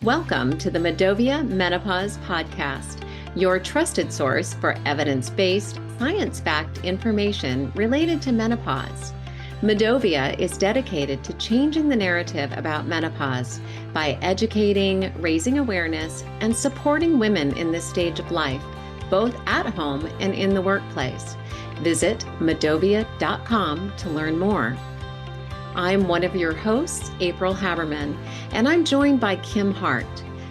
Welcome to the Medovia Menopause Podcast, your trusted source for evidence-based, science-backed information related to menopause. Medovia is dedicated to changing the narrative about menopause by educating, raising awareness, and supporting women in this stage of life, both at home and in the workplace. Visit medovia.com to learn more. I'm one of your hosts, April Haberman, and I'm joined by Kim Hart.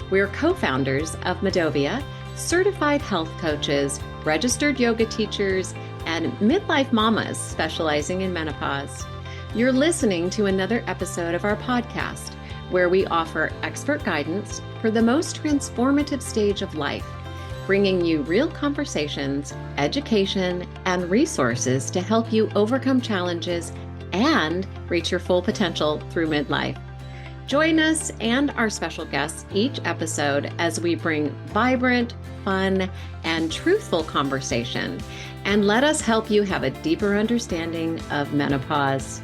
We're co-founders of Medovia, certified health coaches, registered yoga teachers, and midlife mamas specializing in menopause. You're listening to another episode of our podcast, where we offer expert guidance for the most transformative stage of life, bringing you real conversations, education, and resources to help you overcome challenges and reach your full potential through midlife. Join us and our special guests each episode as we bring vibrant, fun, and truthful conversation, and let us help you have a deeper understanding of menopause.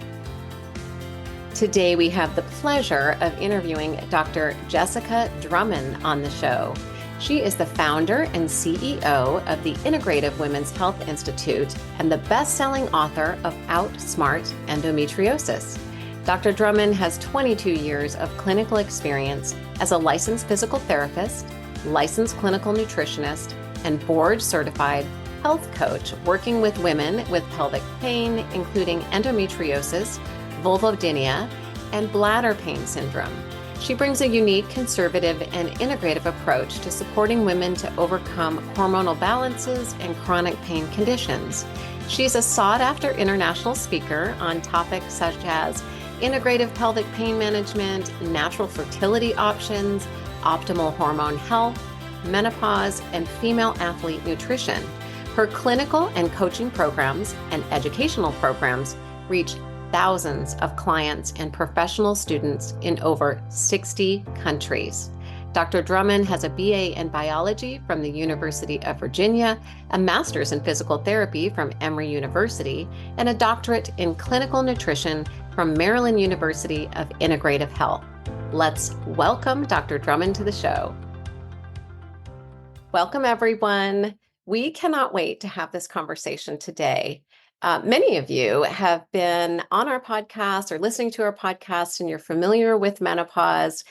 Today, we have the pleasure of interviewing Dr. Jessica Drummond on the show. She is the founder and CEO of the Integrative Women's Health Institute and the best-selling author of Outsmart Endometriosis. Dr. Drummond has 22 years of clinical experience as a licensed physical therapist, licensed clinical nutritionist, and board-certified health coach working with women with pelvic pain, including endometriosis, vulvodynia, and bladder pain syndrome. She brings a unique, conservative, and integrative approach to supporting women to overcome hormonal balances and chronic pain conditions. She's a sought-after international speaker on topics such as integrative pelvic pain management, natural fertility options, optimal hormone health, menopause, and female athlete nutrition. Her clinical and coaching programs and educational programs reach thousands of clients and professional students in over 60 countries. Dr. Drummond has a BA in biology from the University of Virginia, a master's in physical therapy from Emory University, and a doctorate in clinical nutrition from Maryland University of Integrative Health. Let's welcome Dr. Drummond to the show. Welcome, everyone. We cannot wait to have this conversation today. Many of you have been on our podcast or listening to our podcast, and you're familiar with menopause.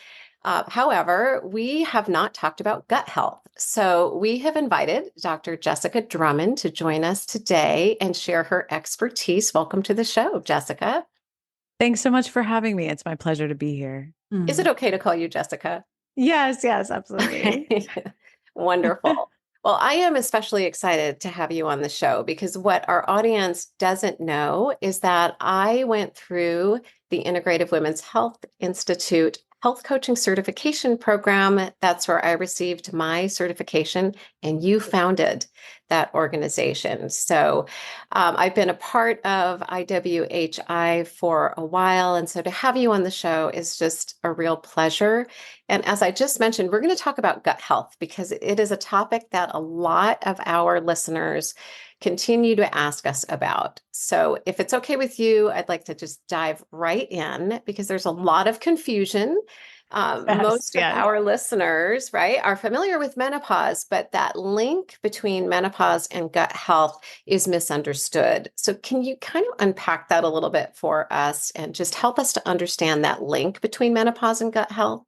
However, we have not talked about gut health. So we have invited Dr. Jessica Drummond to join us today and share her expertise. Welcome to the show, Jessica. Thanks so much for having me. It's my pleasure to be here. Is it okay to call you Jessica? Yes, absolutely. Wonderful. Well, I am especially excited to have you on the show because what our audience doesn't know is that I went through the Integrative Women's Health Institute health coaching certification program. That's where I received my certification, and you founded that organization. So I've been a part of IWHI for a while. And so to have you on the show is just a real pleasure. And as I just mentioned, we're going to talk about gut health because it is a topic that a lot of our listeners continue to ask us about. So if it's okay with you, I'd like to just dive right in because there's a lot of confusion. Most of our listeners, right, are familiar with menopause, but that link between menopause and gut health is misunderstood. So can you kind of unpack that a little bit for us and just help us to understand that link between menopause and gut health?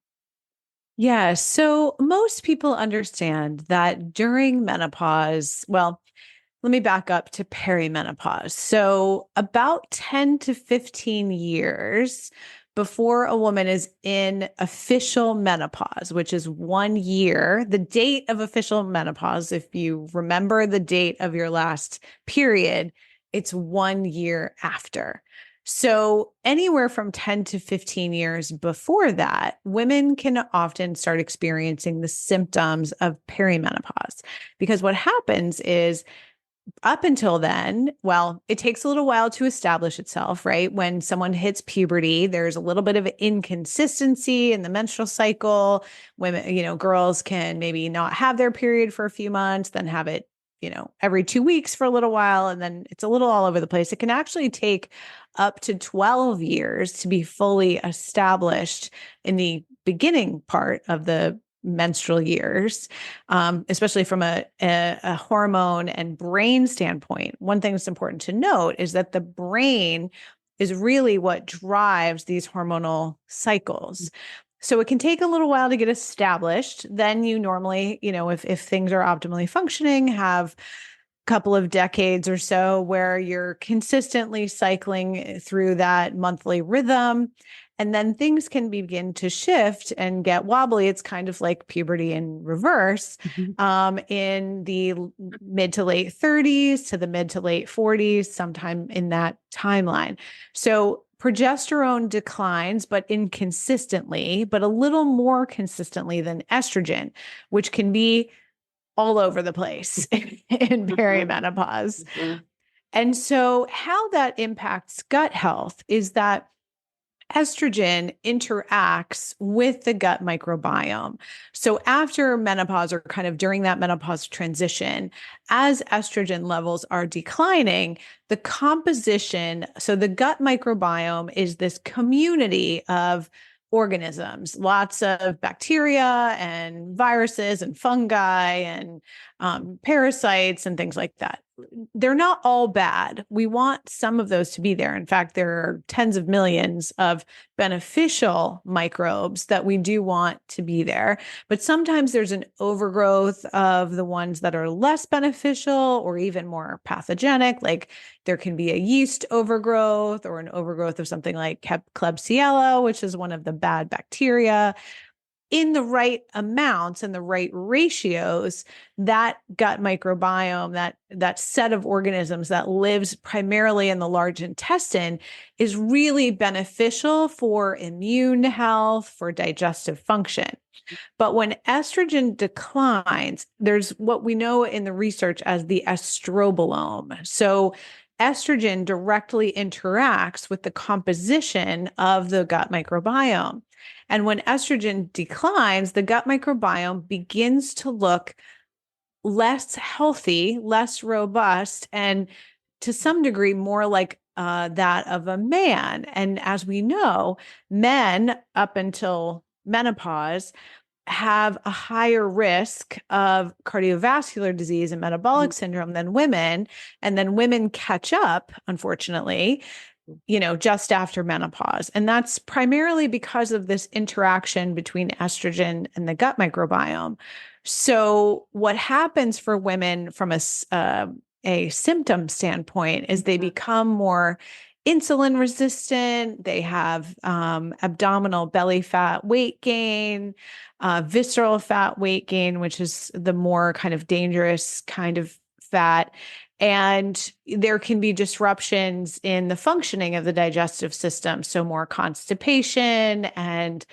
Yeah. So most people understand that during menopause, well, let me back up to perimenopause. So about 10 to 15 years before a woman is in official menopause, which is 1 year, the date of official menopause, if you remember the date of your last period, it's 1 year after. So anywhere from 10 to 15 years before that, women can often start experiencing the symptoms of perimenopause because what happens is up until then, well, it takes a little while to establish itself, right? When someone hits puberty, there's a little bit of inconsistency in the menstrual cycle. Women, girls can maybe not have their period for a few months, then have it, every 2 weeks for a little while. And then it's a little all over the place. It can actually take up to 12 years to be fully established in the beginning part of the menstrual years, especially from a hormone and brain standpoint. One thing that's important to note is that the brain is really what drives these hormonal cycles. So it can take a little while to get established. Then you normally, if things are optimally functioning, have a couple of decades or so where you're consistently cycling through that monthly rhythm. And then things can begin to shift and get wobbly. It's kind of like puberty in reverse, in the mid to late 30s to the mid to late 40s, sometime in that timeline. So progesterone declines, but inconsistently, but a little more consistently than estrogen, which can be all over the place in perimenopause. And so how that impacts gut health is that estrogen interacts with the gut microbiome. So after menopause, or kind of during that menopause transition, as estrogen levels are declining, the composition, so the gut microbiome is this community of organisms, lots of bacteria and viruses and fungi and parasites and things like that. They're not all bad. We want some of those to be there. In fact, there are tens of millions of beneficial microbes that we do want to be there. But sometimes there's an overgrowth of the ones that are less beneficial or even more pathogenic. Like there can be a yeast overgrowth or an overgrowth of something like Klebsiella, which is one of the bad bacteria. In the right amounts and the right ratios, that gut microbiome, that set of organisms that lives primarily in the large intestine, is really beneficial for immune health, for digestive function. But when estrogen declines, there's what we know in the research as the estrobolome. So estrogen directly interacts with the composition of the gut microbiome. And when estrogen declines, the gut microbiome begins to look less healthy, less robust, and to some degree more like that of a man. And as we know, men up until menopause have a higher risk of cardiovascular disease and metabolic syndrome than women. And then women catch up, unfortunately, just after menopause. And that's primarily because of this interaction between estrogen and the gut microbiome. So what happens for women from a symptom standpoint is they become more insulin resistant. They have abdominal belly fat weight gain, visceral fat weight gain, which is the more kind of dangerous kind of fat. And there can be disruptions in the functioning of the digestive system. So more constipation and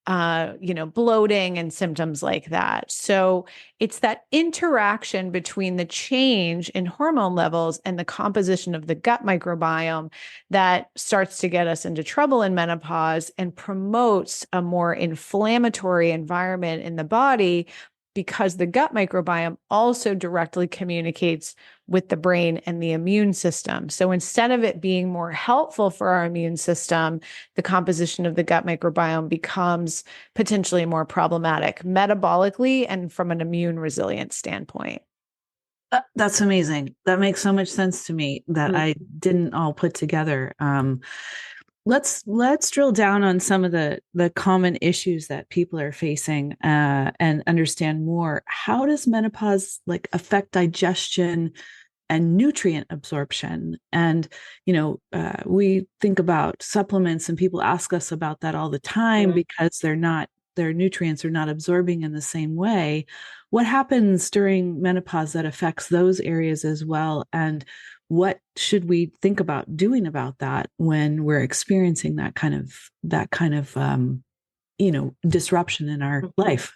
bloating and symptoms like that. So it's that interaction between the change in hormone levels and the composition of the gut microbiome that starts to get us into trouble in menopause and promotes a more inflammatory environment in the body, because the gut microbiome also directly communicates with the brain and the immune system. So instead of it being more helpful for our immune system, the composition of the gut microbiome becomes potentially more problematic metabolically and from an immune resilience standpoint. That's amazing. That makes so much sense to me that I didn't all put together. Let's drill down on some of the common issues that people are facing and understand more. How does menopause affect digestion and nutrient absorption? And we think about supplements, and people ask us about that all the time because their nutrients are not absorbing in the same way. What happens during menopause that affects those areas as well? And what should we think about doing about that when we're experiencing that kind of disruption in our life?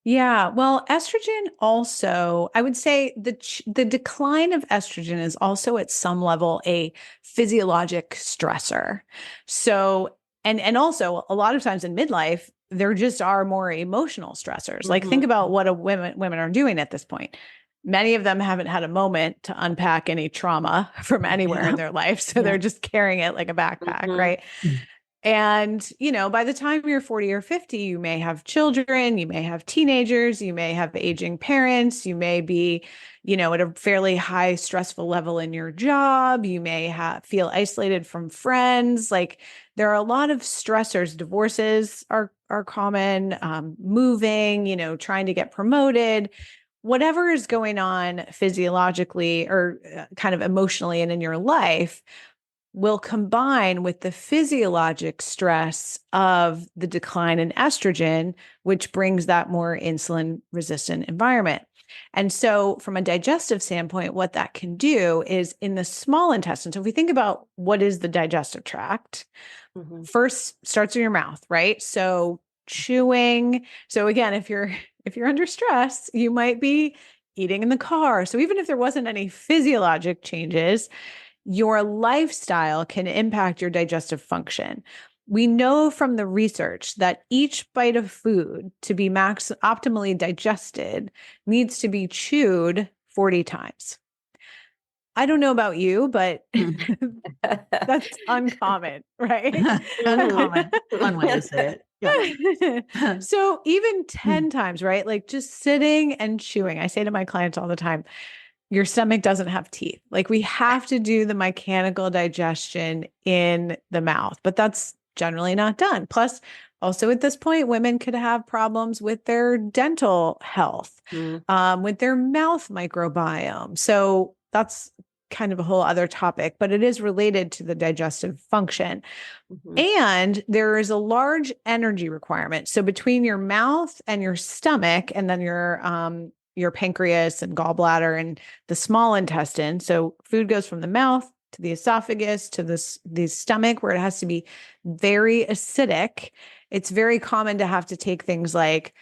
Yeah, well, estrogen also, I would say the decline of estrogen is also at some level a physiologic stressor. So, and also a lot of times in midlife, there just are more emotional stressors. Like think about what women are doing at this point. Many of them haven't had a moment to unpack any trauma from anywhere in their life. So they're just carrying it like a backpack, right? And, by the time you're 40 or 50, you may have children, you may have teenagers, you may have aging parents, you may be, at a fairly high stressful level in your job, you may feel isolated from friends. Like there are a lot of stressors. Divorces are common, moving, trying to get promoted, whatever is going on physiologically or kind of emotionally and in your life will combine with the physiologic stress of the decline in estrogen, which brings that more insulin resistant environment. And so, from a digestive standpoint, what that can do is in the small intestine. So, if we think about what is the digestive tract, first starts in your mouth, right? So, chewing. So, again, if you're under stress, you might be eating in the car. So, even if there wasn't any physiologic changes, your lifestyle can impact your digestive function. We know from the research that each bite of food to be optimally digested needs to be chewed 40 times. I don't know about you, but that's uncommon, right? Uncommon. One way to say it. Yeah. So even 10 times, right? Like just sitting and chewing. I say to my clients all the time, your stomach doesn't have teeth. Like we have to do the mechanical digestion in the mouth, but that's generally not done. Plus, also at this point, women could have problems with their dental health, with their mouth microbiome. So that's kind of a whole other topic, but it is related to the digestive function. And there is a large energy requirement. So between your mouth and your stomach, and then your pancreas and gallbladder and the small intestine. So food goes from the mouth to the esophagus to the stomach, where it has to be very acidic. It's very common to have to take things like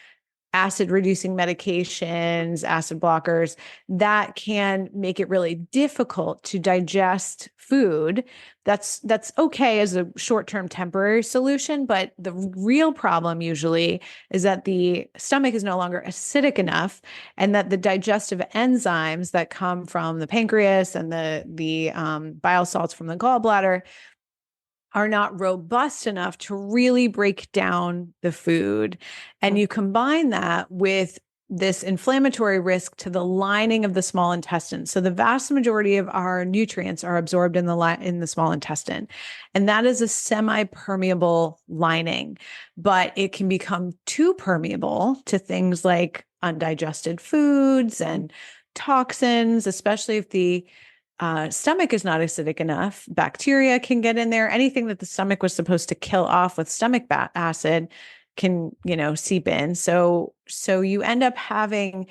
acid reducing medications, acid blockers that can make it really difficult to digest food. That's okay as a short-term temporary solution, but the real problem usually is that the stomach is no longer acidic enough, and that the digestive enzymes that come from the pancreas and the bile salts from the gallbladder are not robust enough to really break down the food. And you combine that with this inflammatory risk to the lining of the small intestine. So the vast majority of our nutrients are absorbed in the small intestine. And that is a semi-permeable lining, but it can become too permeable to things like undigested foods and toxins, especially if the stomach is not acidic enough. Bacteria can get in there. Anything that the stomach was supposed to kill off with stomach acid can, seep in. So you end up having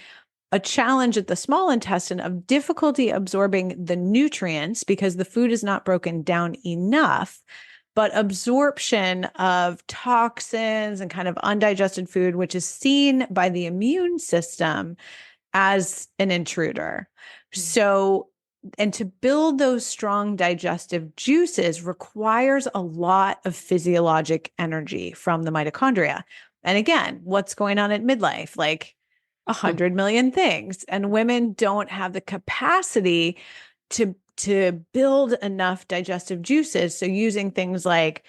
a challenge at the small intestine of difficulty absorbing the nutrients because the food is not broken down enough, but absorption of toxins and kind of undigested food, which is seen by the immune system as an intruder. So, and to build those strong digestive juices requires a lot of physiologic energy from the mitochondria. And again, what's going on at midlife? Like 100 million things. And women don't have the capacity to build enough digestive juices. So using things like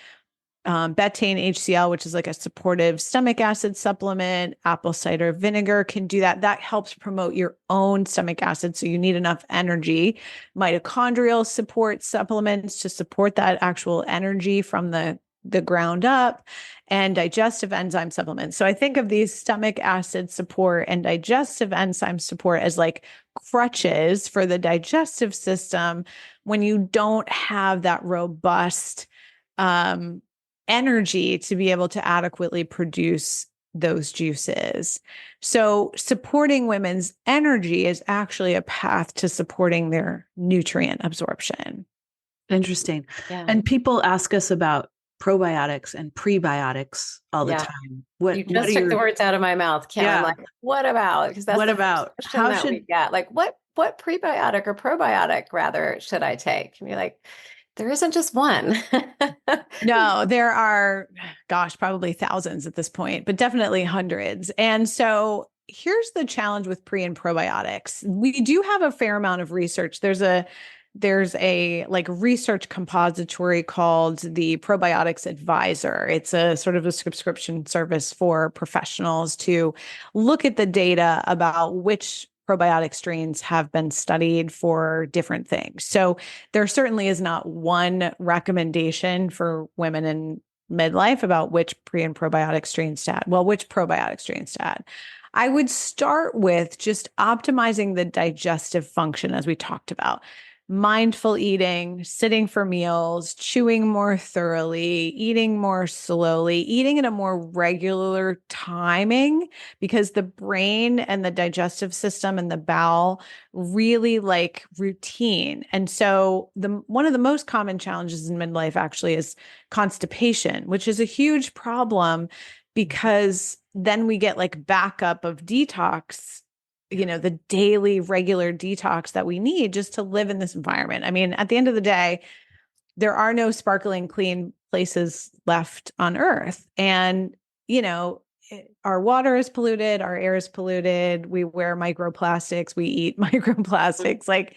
betaine HCl, which is like a supportive stomach acid supplement, apple cider vinegar can do that. That helps promote your own stomach acid. So you need enough energy. Mitochondrial support supplements to support that actual energy from the ground up, and digestive enzyme supplements. So I think of these stomach acid support and digestive enzyme support as like crutches for the digestive system when you don't have that robust energy to be able to adequately produce those juices. So supporting women's energy is actually a path to supporting their nutrient absorption. Interesting. Yeah. And people ask us about probiotics and prebiotics all the time. You just took the words out of my mouth, Kim. Yeah. I'm like, what about? Because that's the question that we get. Like, what prebiotic or probiotic rather should I take? And you're like, there isn't just one. No, there are, probably thousands at this point, but definitely hundreds. And so here's the challenge with pre and probiotics. We do have a fair amount of research. There's a there's a like research compository called the Probiotics Advisor. It's a sort of a subscription service for professionals to look at the data about which probiotic strains have been studied for different things. So there certainly is not one recommendation for women in midlife about which pre and probiotic strains to add. Well, which probiotic strains to add. I would start with just optimizing the digestive function, as we talked about. Mindful eating, sitting for meals, chewing more thoroughly, eating more slowly, eating in a more regular timing, because the brain and the digestive system and the bowel really like routine. And so one of the most common challenges in midlife actually is constipation, which is a huge problem because then we get like backup of detox, the daily regular detox that we need just to live in this environment. I mean, at the end of the day, there are no sparkling clean places left on earth. And, our water is polluted, our air is polluted, we wear microplastics, we eat microplastics. Like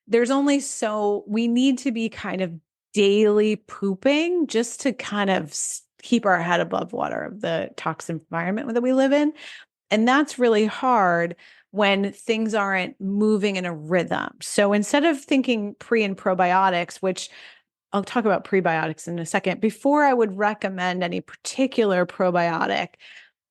we need to be kind of daily pooping just to kind of keep our head above water of the toxic environment that we live in. And that's really hard when things aren't moving in a rhythm. So instead of thinking pre and probiotics, which I'll talk about prebiotics in a second, before I would recommend any particular probiotic,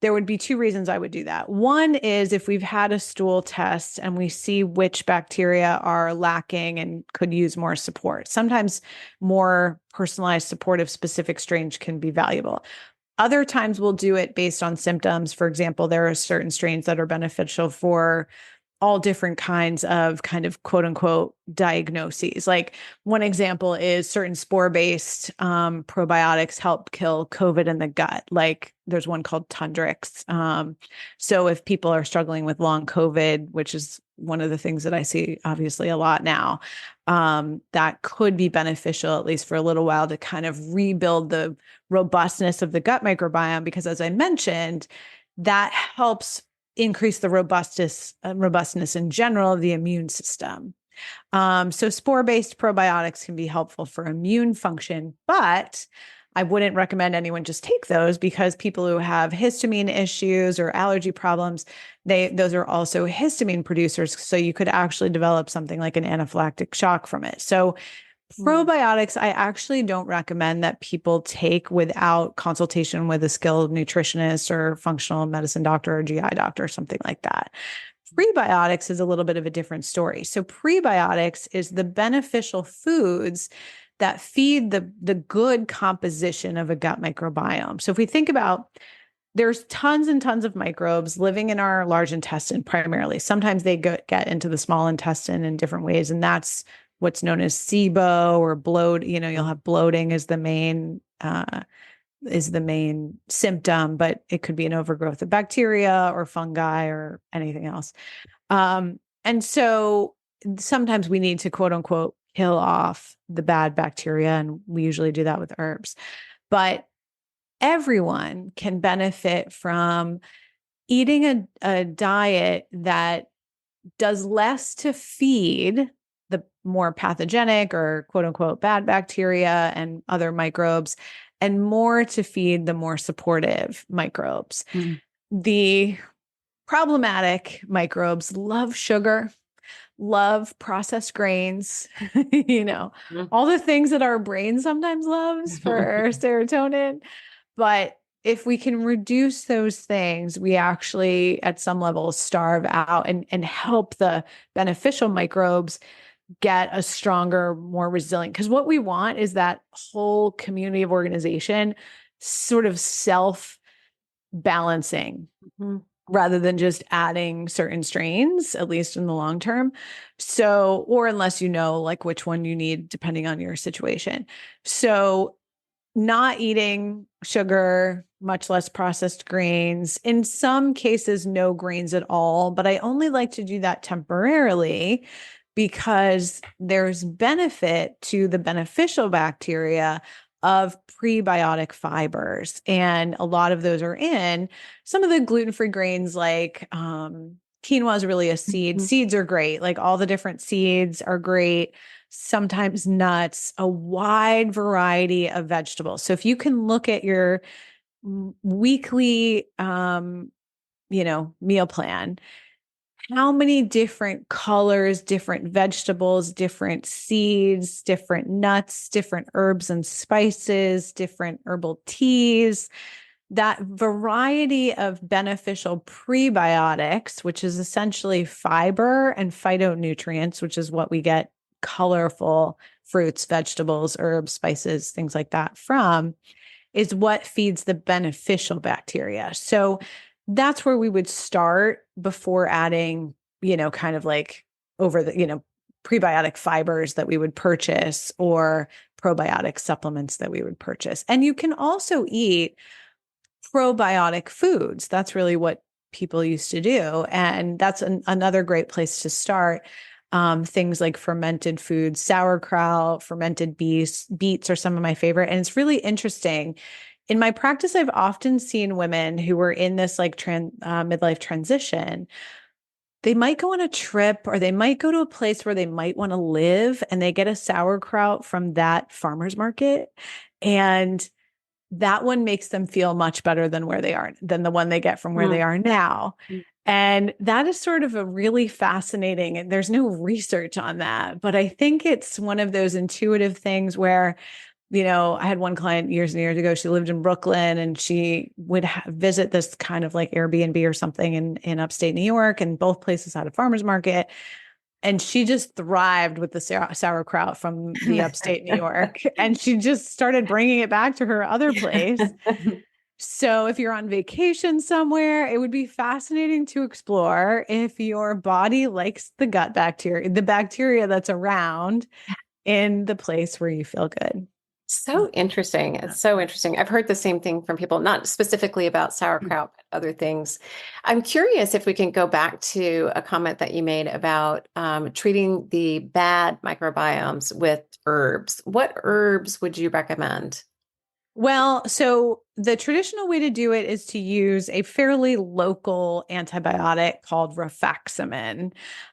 there would be two reasons I would do that. One is if we've had a stool test and we see which bacteria are lacking and could use more support. Sometimes more personalized supportive specific strains can be valuable. Other times we'll do it based on symptoms. For example, there are certain strains that are beneficial for all different kinds of kind of quote unquote diagnoses. Like one example is certain spore-based probiotics help kill COVID in the gut. Like there's one called Tundrix. So if people are struggling with long COVID, which is one of the things that I see obviously a lot now, that could be beneficial, at least for a little while, to kind of rebuild the robustness of the gut microbiome. Because as I mentioned, that helps increase the robustness in general of the immune system. So spore-based probiotics can be helpful for immune function, but I wouldn't recommend anyone just take those because people who have histamine issues or allergy problems, those are also histamine producers. So you could actually develop something like an anaphylactic shock from it. So probiotics, I actually don't recommend that people take without consultation with a skilled nutritionist or functional medicine doctor or GI doctor or something like that. Prebiotics is a little bit of a different story. So prebiotics is the beneficial foods that feed the good composition of a gut microbiome. So if we think about, there's tons and tons of microbes living in our large intestine primarily. Sometimes they get into the small intestine in different ways, and that's what's known as SIBO or bloat. You'll have bloating as the main symptom, but it could be an overgrowth of bacteria or fungi or anything else. And so sometimes we need to quote unquote kill off the bad bacteria, and we usually do that with herbs. But everyone can benefit from eating a diet that does less to feed the more pathogenic or quote unquote bad bacteria and other microbes, and more to feed the more supportive microbes. The problematic microbes love sugar, love processed grains, all the things that our brain sometimes loves for serotonin. But if we can reduce those things, we actually at some level starve out and help the beneficial microbes get a stronger, more resilient. Because what we want is that whole community of organization sort of self-balancing rather than just adding certain strains, at least in the long term. So, or unless like which one you need, depending on your situation. So not eating sugar, much less processed grains, in some cases, no grains at all. But I only like to do that temporarily because there's benefit to the beneficial bacteria of prebiotic fibers. And a lot of those are in some of the gluten-free grains, like quinoa is really a seed. Seeds are great. Like all the different seeds are great. sometimes nuts, a wide variety of vegetables. So if you can look at your weekly, meal plan, how many different colors, different vegetables, different seeds, different nuts, different herbs and spices, different herbal teas, that variety of beneficial prebiotics, which is essentially fiber and phytonutrients, which is what we get colorful fruits, vegetables, herbs, spices, things like that from, is what feeds the beneficial bacteria. So that's where we would start before adding, kind of like over the, prebiotic fibers that we would purchase or probiotic supplements that we would purchase. And you can also eat probiotic foods. That's really what people used to do. And that's another great place to start. Things like fermented foods, sauerkraut, fermented beets are some of my favorite. And it's really interesting. In my practice, I've often seen women who were in this like midlife transition. They might go on a trip or they might go to a place where they might want to live and they get a sauerkraut from that farmer's market. And that one makes them feel much better than than the one they get from where they are now. And that is sort of a really fascinating, and there's no research on that, but I think it's one of those intuitive things where, I had one client years and years ago, she lived in Brooklyn and she would visit this kind of like Airbnb or something in upstate New York, and both places had a farmer's market. And she just thrived with the sauerkraut from the upstate New York. And she just started bringing it back to her other place. So if you're on vacation somewhere, it would be fascinating to explore if your body likes the gut bacteria, the bacteria that's around in the place where you feel good. So interesting. It's so interesting. I've heard the same thing from people, not specifically about sauerkraut, but other things. I'm curious if we can go back to a comment that you made about treating the bad microbiomes with herbs. What herbs would you recommend? Well, so the traditional way to do it is to use a fairly local antibiotic called rifaximin.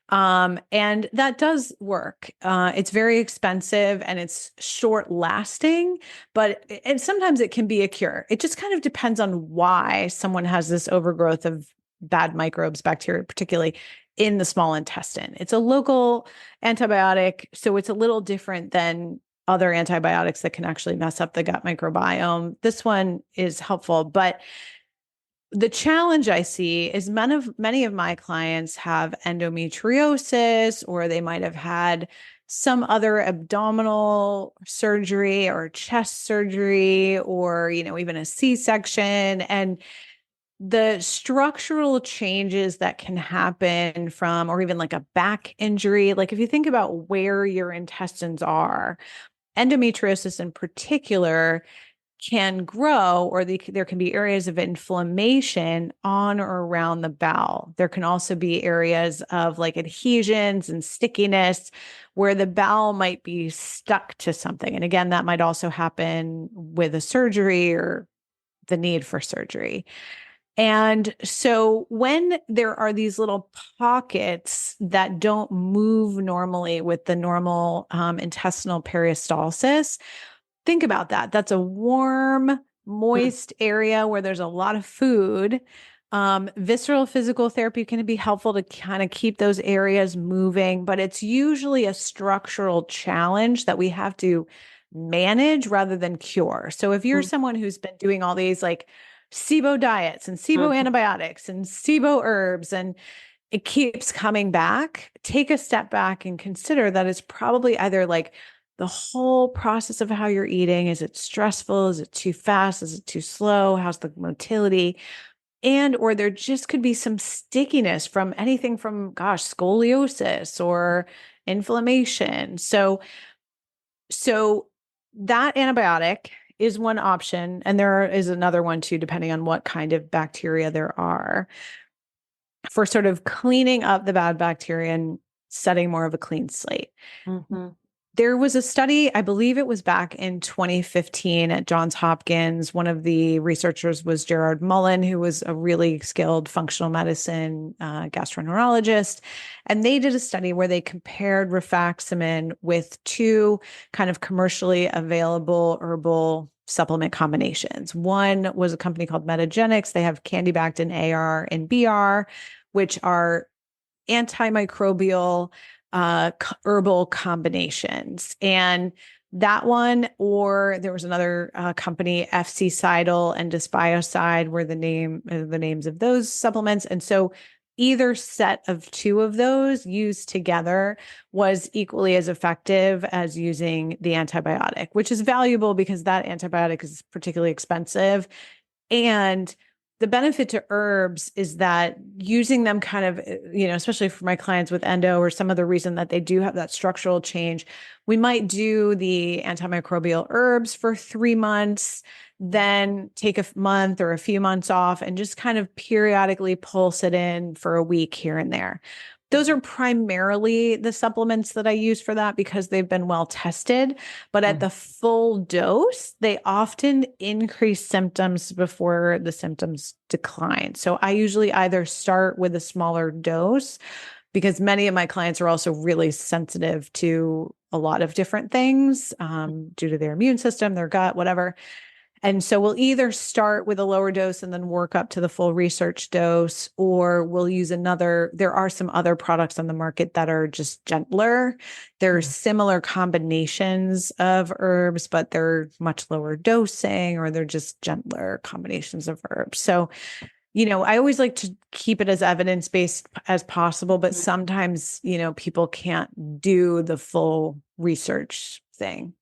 And that does work. It's very expensive and it's short lasting, and sometimes it can be a cure. It just kind of depends on why someone has this overgrowth of bad microbes, bacteria, particularly in the small intestine. It's a local antibiotic, so it's a little different than other antibiotics that can actually mess up the gut microbiome. This one is helpful, but the challenge I see is many of my clients have endometriosis, or they might have had some other abdominal surgery or chest surgery, or, even a C-section. And the structural changes that can happen from, or even like a back injury, like if you think about where your intestines are, endometriosis in particular can grow, or there can be areas of inflammation on or around the bowel. There can also be areas of like adhesions and stickiness where the bowel might be stuck to something. And again, that might also happen with a surgery or the need for surgery. And so when there are these little pockets that don't move normally with the normal intestinal peristalsis, think about that. That's a warm, moist area where there's a lot of food. Visceral physical therapy can be helpful to kind of keep those areas moving, but it's usually a structural challenge that we have to manage rather than cure. So if you're someone who's been doing all these like SIBO diets and SIBO antibiotics and SIBO herbs, and it keeps coming back, take a step back and consider that it's probably either like the whole process of how you're eating. Is it stressful? Is it too fast? Is it too slow? How's the motility? Or there just could be some stickiness from anything from, scoliosis or inflammation. So that antibiotic is one option. And there is another one too, depending on what kind of bacteria there are, for sort of cleaning up the bad bacteria and setting more of a clean slate. Mm-hmm. There was a study, I believe it was back in 2015 at Johns Hopkins. One of the researchers was Gerard Mullen, who was a really skilled functional medicine gastroenterologist. And they did a study where they compared rifaximin with two kind of commercially available herbal supplement combinations. One was a company called Metagenics. They have candibactin AR and BR, which are antimicrobial herbal combinations. And that one, or there was another company, FC Cidal and Dysbiocide, were the names of those supplements. And so either set of two of those used together was equally as effective as using the antibiotic, which is valuable because that antibiotic is particularly expensive. And the benefit to herbs is that using them kind of, especially for my clients with endo or some other reason that they do have that structural change, we might do the antimicrobial herbs for 3 months, then take a month or a few months off and just kind of periodically pulse it in for a week here and there. Those are primarily the supplements that I use for that because they've been well tested. But at the full dose, they often increase symptoms before the symptoms decline. So I usually either start with a smaller dose because many of my clients are also really sensitive to a lot of different things due to their immune system, their gut, whatever. And so we'll either start with a lower dose and then work up to the full research dose, or we'll use there are some other products on the market that are just gentler. There are similar combinations of herbs, but they're much lower dosing, or they're just gentler combinations of herbs. So, I always like to keep it as evidence-based as possible, but sometimes, people can't do the full research thing.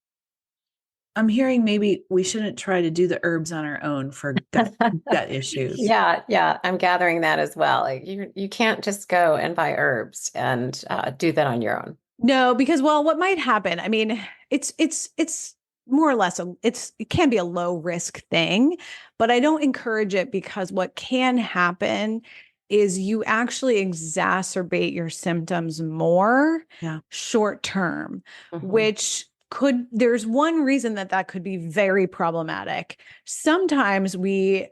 I'm hearing maybe we shouldn't try to do the herbs on our own for gut issues. Yeah. I'm gathering that as well. Like you can't just go and buy herbs and do that on your own. No, because what might happen? I mean, it's more or less it can be a low risk thing, but I don't encourage it because what can happen is you actually exacerbate your symptoms more short term, which there's one reason that could be very problematic. Sometimes we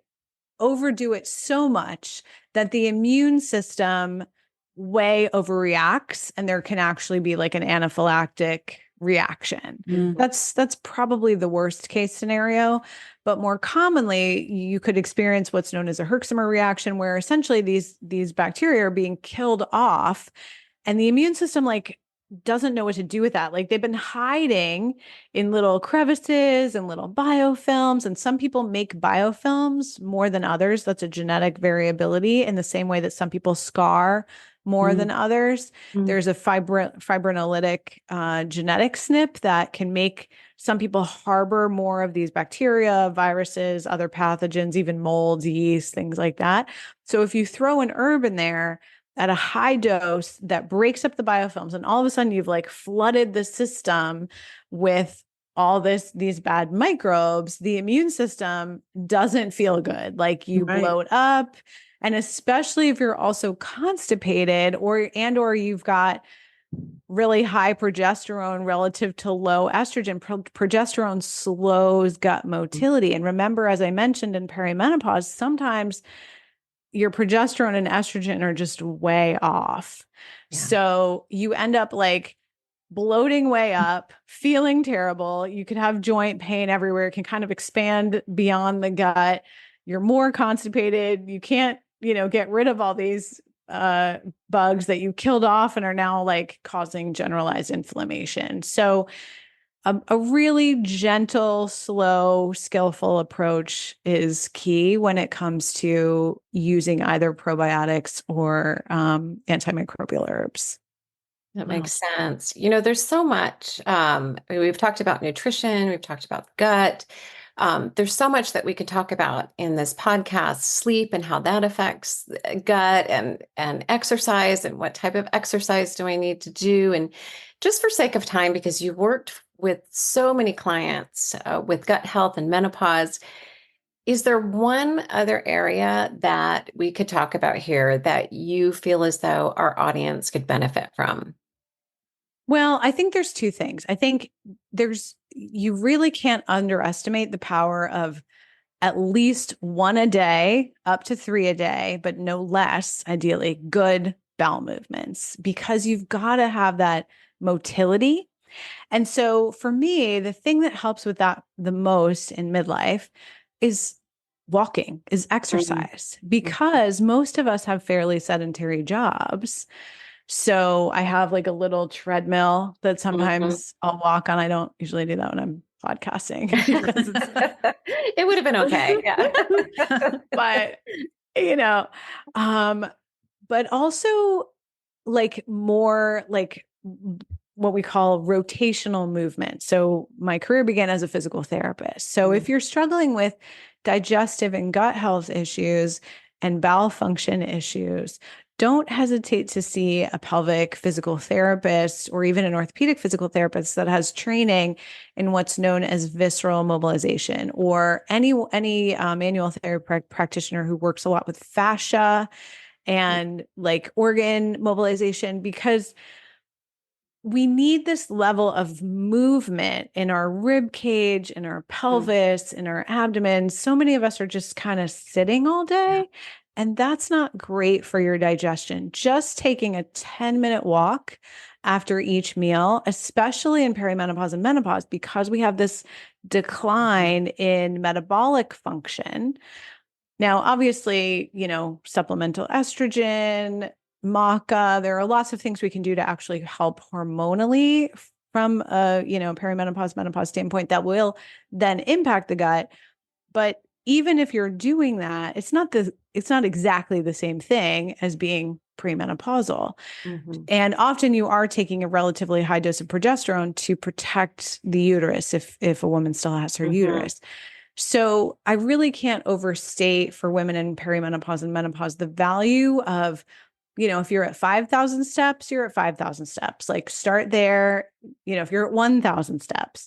overdo it so much that the immune system way overreacts and there can actually be like an anaphylactic reaction. That's probably the worst case scenario, but more commonly you could experience what's known as a Herxheimer reaction, where essentially these bacteria are being killed off and the immune system doesn't know what to do with that. Like they've been hiding in little crevices and little biofilms. And some people make biofilms more than others. That's a genetic variability in the same way that some people scar more than others. There's a fibrinolytic genetic SNP that can make some people harbor more of these bacteria, viruses, other pathogens, even molds, yeast, things like that. So if you throw an herb in there at a high dose that breaks up the biofilms, and all of a sudden you've flooded the system with all these bad microbes, the immune system doesn't feel good. You bloat up. And especially if you're also constipated or you've got really high progesterone relative to low estrogen. Progesterone slows gut motility. And remember, as I mentioned in perimenopause, sometimes your progesterone and estrogen are just way off. Yeah. So you end up bloating way up, feeling terrible. You could have joint pain everywhere. It can kind of expand beyond the gut. You're more constipated. You can't, get rid of all these bugs that you killed off and are now causing generalized inflammation. So a really gentle, slow, skillful approach is key when it comes to using either probiotics or antimicrobial herbs. That makes sense. There's so much. We've talked about nutrition. We've talked about gut. There's so much that we could talk about in this podcast, sleep and how that affects the gut, and exercise and what type of exercise do I need to do. And just for sake of time, because you worked with so many clients with gut health and menopause, is there one other area that we could talk about here that you feel as though our audience could benefit from? Well, I think there's two things. I think you really can't underestimate the power of at least one a day, up to three a day, but no less, ideally, good bowel movements, because you've got to have that motility. And so for me, the thing that helps with that the most in midlife is walking, is exercise, because most of us have fairly sedentary jobs. So I have like a little treadmill that sometimes I'll walk on. I don't usually do that when I'm podcasting. It would have been okay. Yeah. But, you know, but also like more like what we call rotational movement. So my career began as a physical therapist. So if you're struggling with digestive and gut health issues and bowel function issues, don't hesitate to see a pelvic physical therapist or even an orthopedic physical therapist that has training in what's known as visceral mobilization, or any manual therapy practitioner who works a lot with fascia and like organ mobilization, because we need this level of movement in our rib cage, in our pelvis, in our abdomen. So many of us are just kind of sitting all day, and that's not great for your digestion. Just taking a 10-minute walk after each meal, especially in perimenopause and menopause, because we have this decline in metabolic function. Now, obviously, supplemental estrogen, maca, there are lots of things we can do to actually help hormonally from a, perimenopause, menopause standpoint that will then impact the gut. But even if you're doing that, it's not exactly the same thing as being premenopausal. And often you are taking a relatively high dose of progesterone to protect the uterus if a woman still has her uterus. So I really can't overstate for women in perimenopause and menopause the value of, if you're at 5,000 steps, you're at 5,000 steps. Like start there. If you're at 1,000 steps,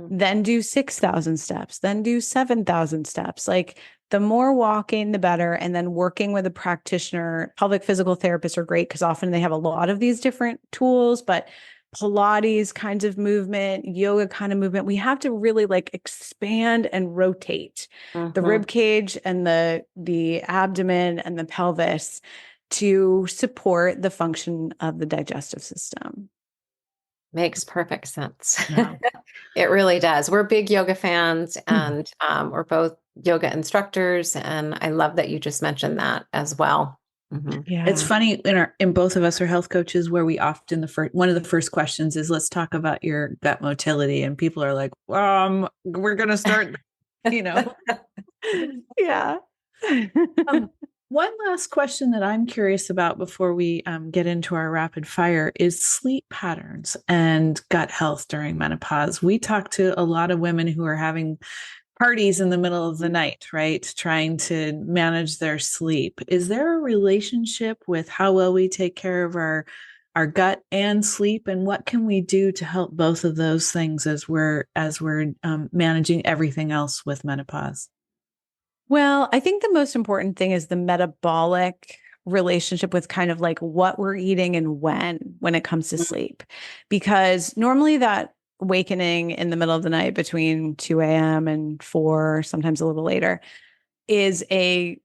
then do 6,000 steps, then do 7,000 steps. Like the more walking, the better. And then working with a practitioner. Pelvic physical therapists are great because often they have a lot of these different tools, but Pilates kinds of movement, yoga kind of movement, we have to really like expand and rotate the rib cage and the abdomen and the pelvis to support the function of the digestive system. Makes perfect sense. Yeah. It really does. We're big yoga fans, and we're both yoga instructors. And I love that you just mentioned that as well. Yeah. It's funny in both of us are health coaches, where we often one of the first questions is, let's talk about your gut motility. And people are like, we're going to start, Yeah. One last question that I'm curious about before we get into our rapid fire is sleep patterns and gut health during menopause. We talk to a lot of women who are having parties in the middle of the night, right? Trying to manage their sleep. Is there a relationship with how well we take care of our gut and sleep? And what can we do to help both of those things as we're managing everything else with menopause? Well, I think the most important thing is the metabolic relationship with kind of like what we're eating and when it comes to sleep, because normally that awakening in the middle of the night between 2 a.m. and 4, sometimes a little later, is an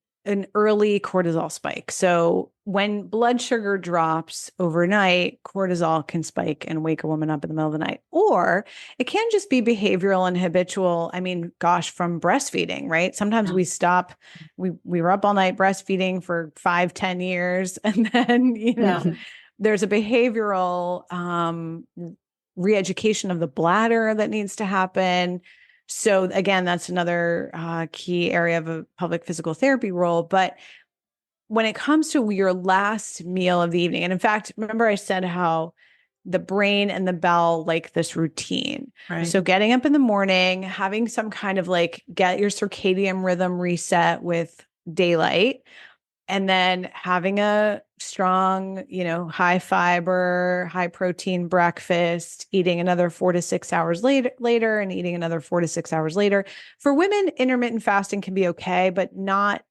early cortisol spike. So when blood sugar drops overnight, cortisol can spike and wake a woman up in the middle of the night. Or it can just be behavioral and habitual. I mean, gosh, from breastfeeding, right? Sometimes we stop, we were up all night breastfeeding for 5-10 years. And then, there's a behavioral re-education of the bladder that needs to happen. So again, that's another key area of a pelvic physical therapy role. But when it comes to your last meal of the evening, and in fact, remember I said how the brain and the bowel like this routine. Right. So getting up in the morning, having some kind of like get your circadian rhythm reset with daylight, and then having a strong, high fiber, high protein breakfast, eating another 4 to 6 hours later, and eating another 4 to 6 hours later. For women, intermittent fasting can be okay, but not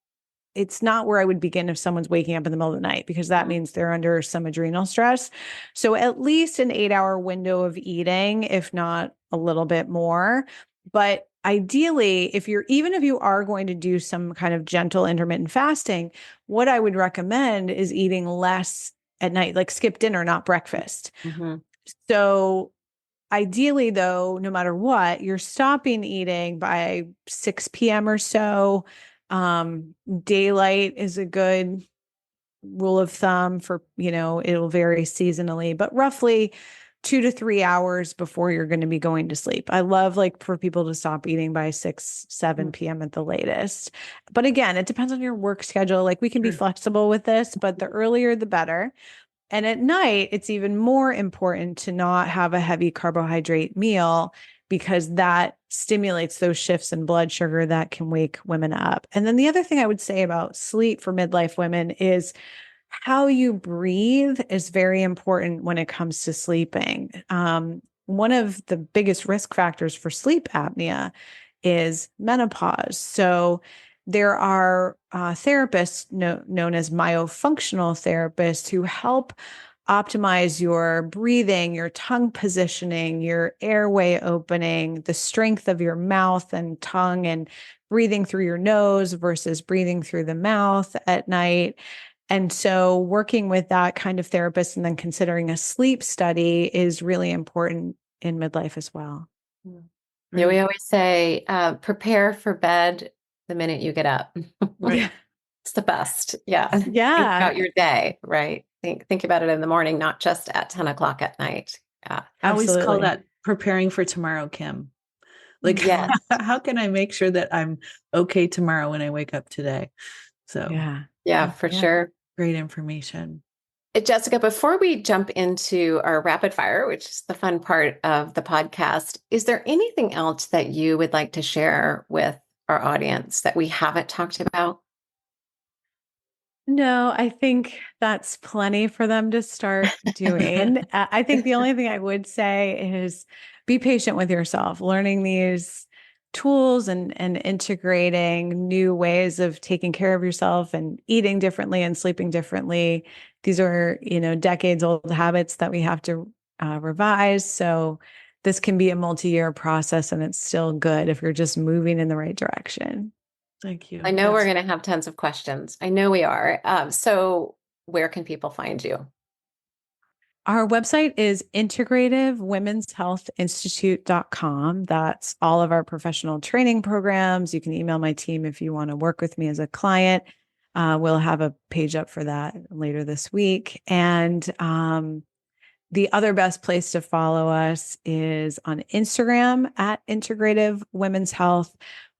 it's not where I would begin if someone's waking up in the middle of the night, because that means they're under some adrenal stress. So at least an 8-hour window of eating, if not a little bit more. But ideally, even if you are going to do some kind of gentle intermittent fasting, what I would recommend is eating less at night, like skip dinner, not breakfast. Mm-hmm. So ideally, though, no matter what, you're stopping eating by 6 p.m. or so. Daylight is a good rule of thumb for, it'll vary seasonally, but roughly 2 to 3 hours before you're going to be going to sleep. I love like for people to stop eating by 6, 7 p.m. at the latest. But again, it depends on your work schedule. Like we can be flexible with this, but the earlier the better. And at night, it's even more important to not have a heavy carbohydrate meal, because that stimulates those shifts in blood sugar that can wake women up. And then the other thing I would say about sleep for midlife women is how you breathe is very important when it comes to sleeping. One of the biggest risk factors for sleep apnea is menopause. So there are therapists known as myofunctional therapists who help optimize your breathing, your tongue positioning, your airway opening, the strength of your mouth and tongue, and breathing through your nose versus breathing through the mouth at night. And so working with that kind of therapist and then considering a sleep study is really important in midlife as well. Yeah, we always say, prepare for bed the minute you get up. Right. It's the best. Yeah. Yeah. Think about your day, right? Think about it in the morning, not just at 10 o'clock at night. Yeah. I always call Absolutely. that preparing for tomorrow, Kim. Like, Yes. how can I make sure that I'm okay tomorrow when I wake up today? So Yeah, for sure. Great information. Jessica, before we jump into our rapid fire, which is the fun part of the podcast, is there anything else that you would like to share with our audience that we haven't talked about? No, I think that's plenty for them to start doing. I think the only thing I would say is be patient with yourself, learning these tools and integrating new ways of taking care of yourself and eating differently and sleeping differently. These are, decades old habits that we have to revise. So this can be a multi-year process, and it's still good if you're just moving in the right direction. Thank you. I know we're going to have tons of questions. I know we are. So where can people find you? Our website is integrativewomenshealthinstitute.com. That's all of our professional training programs. You can email my team if you want to work with me as a client. We'll have a page up for that later this week. And the other best place to follow us is on Instagram at Integrative Women's Health,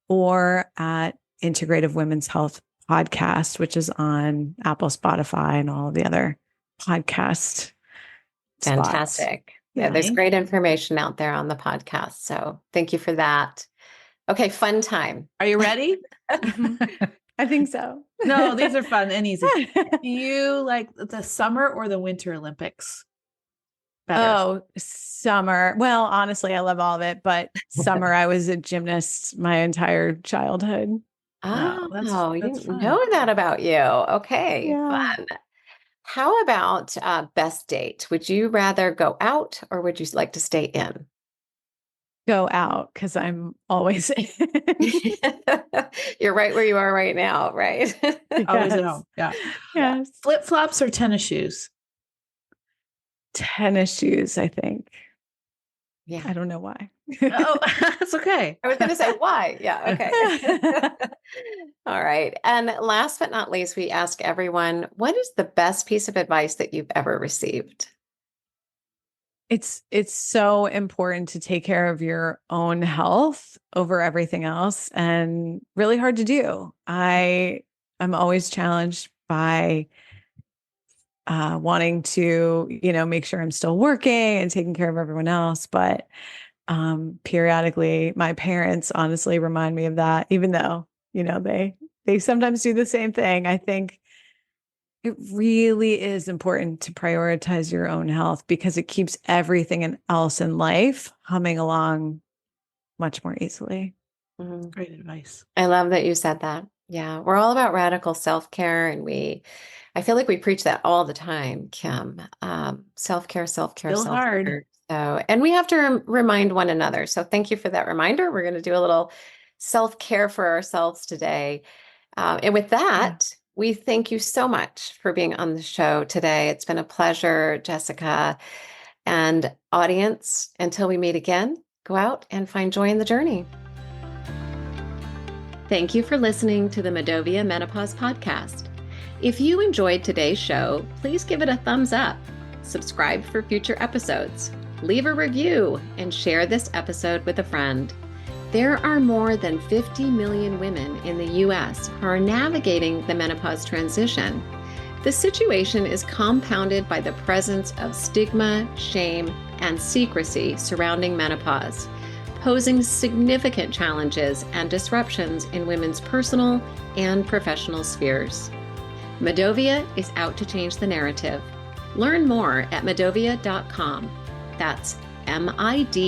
or at Integrative Women's Health Podcast, which is on Apple, Spotify, and all the other podcast Fantastic. Yeah, there's great information out there on the podcast. So thank you for that. Okay, fun time. Are you ready? I think so. No, these are fun and easy. Do you like the summer or the winter Olympics better? Oh, summer. Well, honestly, I love all of it, but summer, I was a gymnast my entire childhood. Oh, that's you didn't fun. know that about you. Okay, Yeah. fun. How about best date? Would you rather go out or would you like to stay in? Go out, because I'm always in. You're right where you are right now, right? Always at home. Yeah. Yes. Flip-flops or tennis shoes? Tennis shoes, I think. Yeah. I don't know why. Oh, that's okay. I was going to say why. Yeah. Okay. All right. And last but not least, we ask everyone, what is the best piece of advice that you've ever received? It's so important to take care of your own health over everything else, and really hard to do. I'm always challenged by wanting to, make sure I'm still working and taking care of everyone else. But periodically, my parents honestly remind me of that, even though, they sometimes do the same thing. I think it really is important to prioritize your own health, because it keeps everything else in life humming along much more easily. Great advice. I love that you said that. Yeah, we're all about radical self-care, and I feel like we preach that all the time, Kim. Self-care, self-care, Still hard. self-care. So, and we have to remind one another. So thank you for that reminder. We're going to do a little self-care for ourselves today. And with that, we thank you so much for being on the show today. It's been a pleasure, Jessica. And audience, until we meet again, go out and find joy in the journey. Thank you for listening to the Medovia Menopause Podcast. If you enjoyed today's show, please give it a thumbs up, subscribe for future episodes, leave a review, and share this episode with a friend. There are more than 50 million women in the U.S. who are navigating the menopause transition. The situation is compounded by the presence of stigma, shame, and secrecy surrounding menopause, posing significant challenges and disruptions in women's personal and professional spheres. Medovia is out to change the narrative. Learn more at medovia.com. That's MIDOVIA.com.